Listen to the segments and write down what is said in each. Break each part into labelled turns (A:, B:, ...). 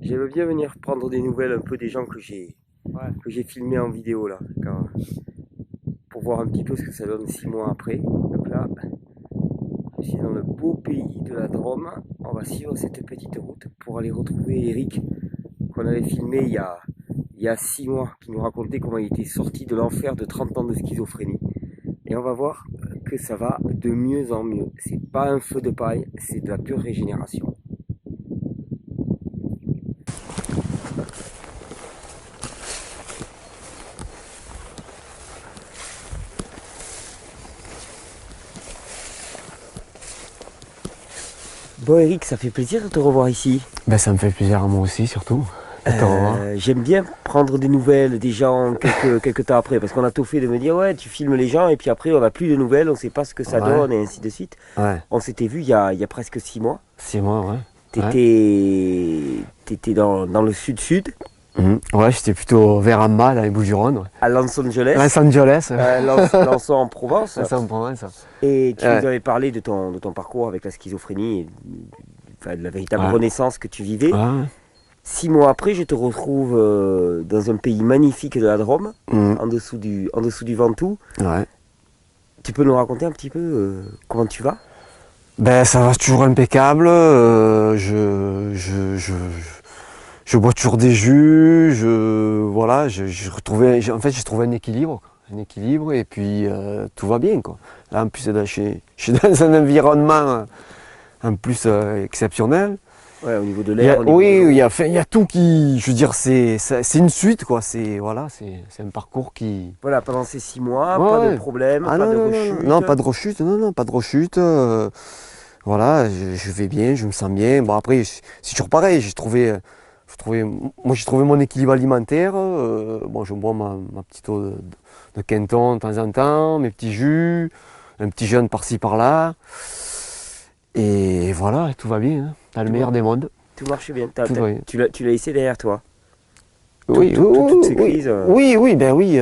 A: J'aimerais bien venir prendre des nouvelles un peu des gens
B: Ouais.
A: que j'ai filmés en vidéo là, pour voir un petit peu ce que ça donne 6 mois après. Donc là, je suis dans le beau pays de la Drôme. On va suivre cette petite route pour aller retrouver Eric qu'on avait filmé il y a 6 mois, qui nous racontait comment il était sorti de l'enfer de 30 ans de schizophrénie. Et on va voir que ça va de mieux en mieux. C'est pas un feu de paille, c'est de la pure régénération. Bon Eric, ça fait plaisir de te revoir ici.
B: Ben, ça me fait plaisir à moi aussi, surtout. De te revoir.
A: J'aime bien prendre des nouvelles des gens quelques temps après, parce qu'on a tout fait de me dire ouais tu filmes les gens et puis après on n'a plus de nouvelles, on sait pas ce que ça
B: Ouais,
A: donne et ainsi de suite.
B: ouais.
A: On s'était vu il y a presque 6 mois.
B: 6 mois, ouais. Ouais,
A: T'étais dans le sud-sud,
B: Ouais, j'étais plutôt vers en bas, dans les Bouches-du-Rhône. Ouais.
A: à Los Angeles,
B: Los Angeles.
A: Lançon en Provence,
B: Ça en Provence.
A: et tu nous
B: Ouais,
A: avais parlé de ton parcours avec la schizophrénie, et, enfin, de la véritable
B: ouais.
A: renaissance que tu vivais.
B: Ouais.
A: 6 mois après, je te retrouve dans un pays magnifique de la Drôme,
B: Mhm.
A: en dessous du Ventoux.
B: Ouais.
A: Tu peux nous raconter un petit peu comment tu vas?
B: Ben, ça va toujours impeccable. Je bois toujours des jus. Voilà, en fait, j'ai trouvé un équilibre. Un équilibre et puis tout va bien, quoi. Là, en plus, je suis dans un environnement en plus exceptionnel.
A: Ouais, au niveau de l'air, au niveau de
B: Oui,
A: l'eau.
B: il y a tout qui, je veux dire, c'est une suite, quoi. Voilà, c'est un parcours qui.
A: Voilà, pendant ces 6 mois,
B: Ouais,
A: pas de
B: ouais.
A: problème,
B: Ah
A: pas
B: non,
A: de
B: non, non, non,
A: rechute.
B: non, pas de rechute, non, non, pas de rechute. Voilà, je vais bien, je me sens bien. Bon, après, c'est toujours pareil. Moi, j'ai trouvé mon équilibre alimentaire. Bon, je bois ma petite eau de Quinton de temps en temps, mes petits jus, un petit jeûne par-ci par-là. Et voilà, tout va bien, hein. T'as le
A: Tout,
B: meilleur des mondes.
A: tout marche bien.
B: Tout va bien.
A: Tu l'as laissé derrière toi.
B: Oui, oui,
A: Toutes
B: oui,
A: ces
B: oui,
A: crises.
B: oui, oui, ben oui.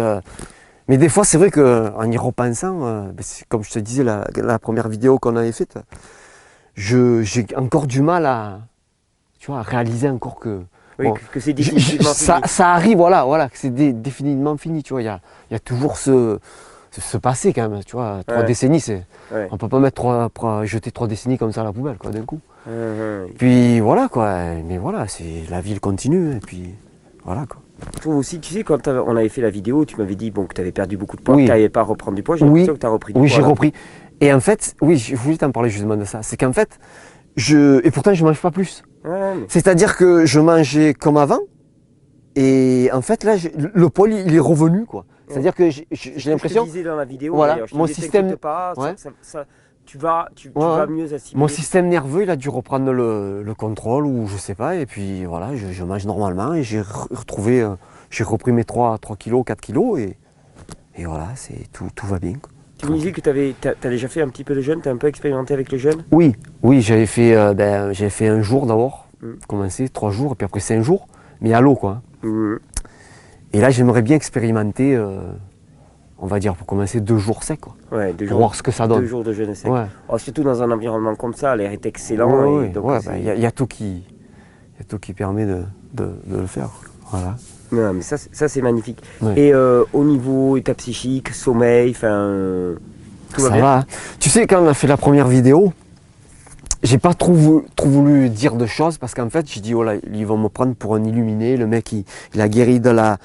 B: Mais des fois, c'est vrai qu'en y repensant, ben, comme je te disais, la première vidéo qu'on avait faite, j'ai encore du mal tu vois, à réaliser encore que,
A: Oui,
B: bon,
A: que c'est définitivement fini.
B: ça arrive, voilà, que c'est définitivement fini, tu vois. Il y a toujours ce passé quand même, tu vois. Trois
A: Ouais,
B: décennies,
A: ouais.
B: on peut pas jeter 3 décennies comme ça à la poubelle, quoi, d'un coup.
A: Hum.
B: Puis voilà, quoi. Mais voilà, la vie elle continue, et puis voilà, quoi.
A: Je trouve aussi, tu sais, quand on avait fait la vidéo, tu m'avais dit bon, que tu avais perdu beaucoup de poids, que tu
B: Oui,
A: n'arrivais pas à reprendre du poids. J'ai
B: oui,
A: l'impression que tu as repris du
B: oui,
A: poids
B: j'ai
A: là.
B: repris. Et en fait, oui, je voulais t'en parler justement de ça. C'est qu'en fait, et pourtant, je mange pas plus.
A: Ouais, mais
B: C'est-à-dire que je mangeais comme avant, et en fait, là, le poids, il est revenu, quoi.
A: ouais.
B: C'est-à-dire que
A: C'est ce
B: j'ai
A: que je te
B: l'impression,
A: disais dans la vidéo
B: voilà,
A: d'ailleurs. Je te disais, t'inquiète pas,
B: ouais,
A: tu
B: ouais,
A: vas
B: ouais.
A: mieux
B: Mon
A: assimiler.
B: système nerveux, il a dû reprendre le contrôle, ou je sais pas, et puis voilà, je mange normalement, et j'ai repris mes 3 kilos, 4 kilos, et voilà, tout va bien, quoi.
A: Tu me disais que t'as déjà fait un petit peu de jeûne, tu as un peu expérimenté avec le jeûne.
B: Oui, oui, j'avais fait un jour d'abord,
A: Mm.
B: commencé 3 jours, et puis après 5 jours, mais à l'eau, quoi.
A: Mm.
B: Et là, j'aimerais bien expérimenter, on va dire, pour commencer 2 jours secs, quoi,
A: Ouais,
B: pour voir ce que ça
A: deux
B: donne.
A: jours de jeûne sec.
B: Ouais,
A: Oh, surtout dans un environnement comme ça, l'air est excellent
B: ouais,
A: et
B: ouais,
A: donc
B: ouais, bah,
A: c'est.
B: y a tout qui permet de le faire. Voilà.
A: Non, mais ça c'est magnifique.
B: Ouais.
A: Et au niveau état psychique, sommeil, enfin, tout va
B: Ça
A: bien.
B: va, hein. Tu sais, quand on a fait la première vidéo, j'ai pas trop voulu dire de choses parce qu'en fait, j'ai dit, oh là, ils vont me prendre pour un illuminé. Le mec, il a guéri de la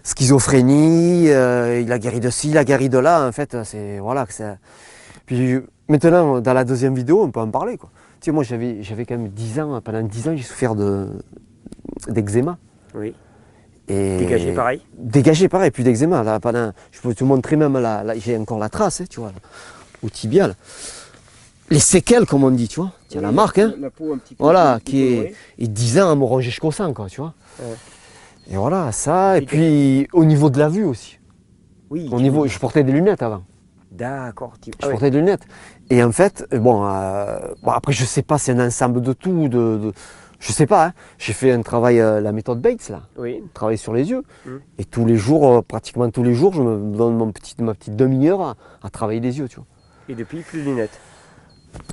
B: schizophrénie, il a guéri de ci, il a guéri de là. En fait, c'est. Voilà. Puis maintenant, dans la deuxième vidéo, on peut en parler, quoi. Tu sais, moi, j'avais quand même 10 ans, pendant 10 ans, j'ai souffert d'eczéma.
A: Oui. Dégagé
B: Et
A: pareil.
B: dégagé pareil, plus d'eczéma. Là, je peux te montrer même j'ai encore la trace, hein, tu vois, là, au tibia. Là. Les séquelles, comme on dit, tu vois. Tiens, la marque, hein.
A: La peau un petit peu.
B: Voilà,
A: qui colorée.
B: et 10 ans à me ronger jusqu'au sang, quoi, tu vois.
A: Ouais.
B: Et voilà, ça, et
A: Et
B: puis au niveau de la vue aussi.
A: Oui.
B: Je portais des lunettes avant.
A: D'accord.
B: Je
A: Ouais.
B: portais des lunettes. Et en fait, bon, après, je sais pas, c'est un ensemble de tout, je sais pas, hein. J'ai fait un travail, la méthode Bates, là,
A: Oui.
B: travail sur les yeux.
A: Mm.
B: Et tous les jours, pratiquement tous les jours, je me donne ma petite demi-heure à travailler les yeux, tu vois.
A: Et depuis, plus de lunettes.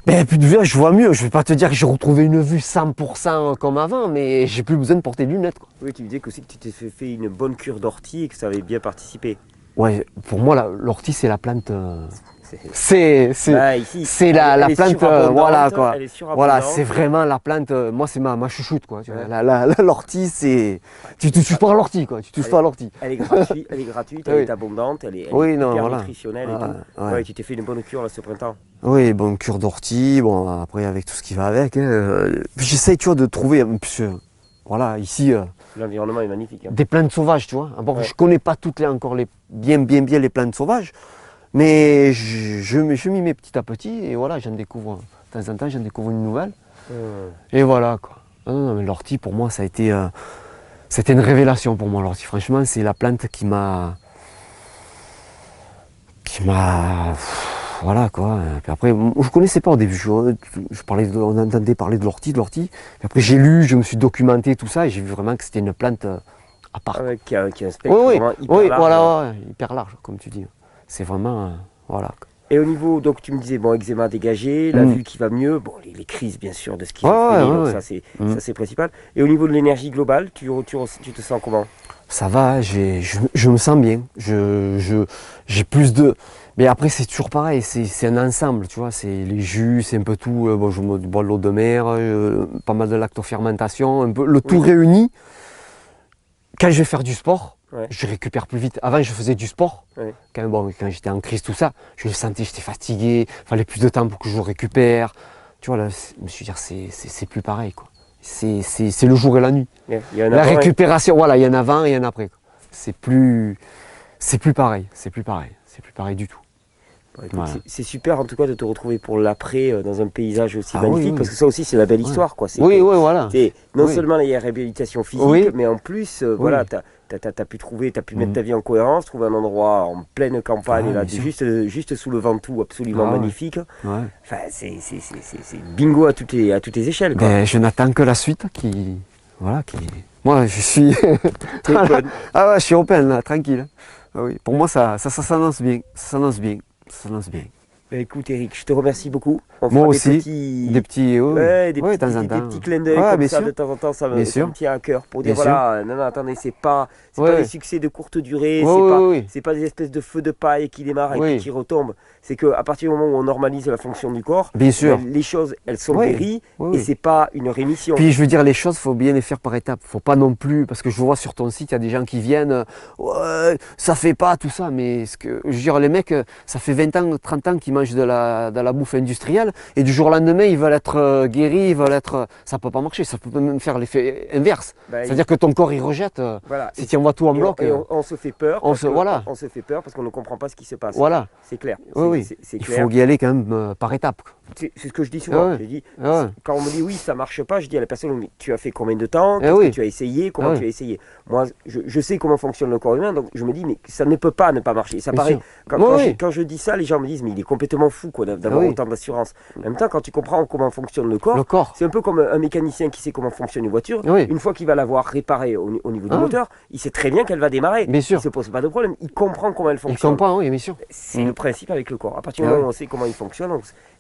B: Ben, plus de vue, je vois mieux. Je vais pas te dire que j'ai retrouvé une vue 100% comme avant, mais j'ai plus besoin de porter de lunettes, quoi.
A: Oui, tu me disais aussi que tu t'es fait une bonne cure d'ortie et que ça avait bien participé.
B: Ouais, pour moi, l'ortie, c'est la plante.
A: C'est-
B: C'est
A: Bah, ici,
B: c'est
A: elle
B: la
A: est
B: plante,
A: surabondante,
B: voilà quoi.
A: elle est
B: Voilà,
A: surabondante.
B: c'est vraiment la plante. Moi, c'est ma chouchoute, quoi. Tu vois.
A: Ouais.
B: L'ortie, c'est. Tu touches pas à l'ortie, quoi. Tu touches pas à l'ortie.
A: Elle est gratuite, elle
B: Oui.
A: est abondante, elle est
B: Oui, non,
A: hyper
B: voilà.
A: nutritionnelle et
B: Ouais,
A: tout.
B: ouais.
A: Ouais, tu t'es fait une bonne cure là ce printemps.
B: Oui, bon, cure d'ortie, bon, après, avec tout ce qui va avec. Hein, j'essaye, tu vois, de trouver. Voilà, ici.
A: L'environnement est magnifique. Hein.
B: Des plantes sauvages, tu vois. Bon,
A: Ouais.
B: je connais pas toutes encore bien les plantes sauvages, mais je m'y mets petit à petit et voilà, j'en découvre de temps en temps, j'en découvre une nouvelle. Et voilà quoi. Non, mais l'ortie pour moi ça a été c'était une révélation pour moi l'ortie. Franchement, c'est la plante qui m'a voilà quoi. Puis après, je connaissais pas au début. On entendait parler de l'ortie. Puis après j'ai lu, je me suis documenté tout ça et j'ai vu vraiment que c'était une plante à part.
A: Ah ouais, qui a un spectre
B: Oui,
A: vraiment hyper
B: oui,
A: large.
B: voilà, ouais, hyper large, comme tu dis. C'est vraiment, voilà.
A: Et au niveau, donc tu me disais, bon, eczéma dégagé, la vue qui va mieux, bon, les crises bien sûr de schizophrénie, donc ça c'est principal. Et au niveau de l'énergie globale, tu te sens comment?
B: Ça va, je me sens bien. J'ai plus de. Mais après, c'est toujours pareil, c'est un ensemble, tu vois. C'est les jus, c'est un peu tout. Bon, je bois de l'eau de mer, pas mal de lactofermentation, un peu le tout réuni. Quand je vais faire du sport, je récupère plus vite. Avant, je faisais du sport. Quand j'étais en crise, tout ça, je le sentais, j'étais fatigué. Il fallait plus de temps pour que je récupère. Tu vois, là, je me suis dit, c'est plus pareil, quoi. C'est le jour et la nuit. La récupération, voilà, il y en a avant et il y en a après. C'est plus pareil, c'est plus pareil du tout.
A: Voilà. C'est super en tout cas de te retrouver pour l'après dans un paysage aussi magnifique, parce que ça aussi c'est la belle histoire, quoi.
B: Oui, voilà.
A: Non seulement la réhabilitation physique, mais en plus, voilà, tu as pu mettre ta vie en cohérence, trouver un endroit en pleine campagne, là, juste sous le Ventoux, absolument magnifique. Enfin, c'est bingo à toutes les échelles, quoi.
B: Ben, je n'attends que la suite Moi, je suis. Ah ouais, je suis open là, tranquille. Ah oui. Pour moi, ça s'annonce bien. Ça s'annonce bien.
A: Bah, écoute Eric, je te remercie beaucoup.
B: Moi aussi, des petits
A: clins d'œil comme ça de temps en temps, ça me tient à cœur pour dire voilà, non, attendez, c'est pas des succès de courte durée, c'est pas des espèces de feux de paille qui démarrent et qui retombent. C'est qu'à partir du moment où on normalise la fonction du corps, les choses elles sont guéries et c'est pas une rémission.
B: Puis je veux dire, les choses, faut bien les faire par étapes. Faut pas non plus, parce que je vois sur ton site, il y a des gens qui viennent, ça fait pas tout ça, mais je veux dire, les mecs, ça fait 20 ans, 30 ans qu'ils mangent de la bouffe industrielle et du jour au lendemain ils veulent être guéris, ça peut pas marcher, ça peut même faire l'effet inverse. C'est-à-dire que ton corps il rejette, si tu envoies tout en bloc.
A: On se fait peur, on se fait peur parce qu'on ne comprend pas ce qui se passe.
B: Voilà.
A: C'est clair.
B: Il faut y aller quand même par étapes.
A: C'est ce que je dis souvent. Je dis, quand on me dit oui, ça marche pas, je dis à la personne, mais tu as fait combien de temps? Qu'est-ce que tu as essayé? Comment tu as essayé? Moi, je sais comment fonctionne le corps humain, donc je me dis, mais ça ne peut pas ne pas marcher. Ça paraît. Quand je dis ça, les gens me disent, mais il est complètement fou d'avoir autant d'assurance. En même temps, quand tu comprends comment fonctionne le corps, c'est un peu comme un mécanicien qui sait comment fonctionne une voiture. Une fois qu'il va l'avoir réparée au niveau du moteur, il sait très bien qu'elle va démarrer.
B: Bien sûr.
A: Il ne se pose pas de problème. Il comprend comment elle fonctionne.
B: Il comprend, oui, bien sûr.
A: C'est le principe avec le corps. À partir du moment où on sait comment il fonctionne,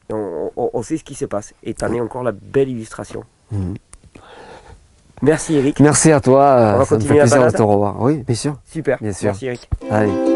A: on sait ce qui se passe. Et tu en es encore la belle illustration. Merci Eric.
B: Merci à toi.
A: On va continuer à
B: plaisir de te revoir. Oui, bien sûr.
A: Super.
B: Bien sûr.
A: Merci Eric.
B: Allez.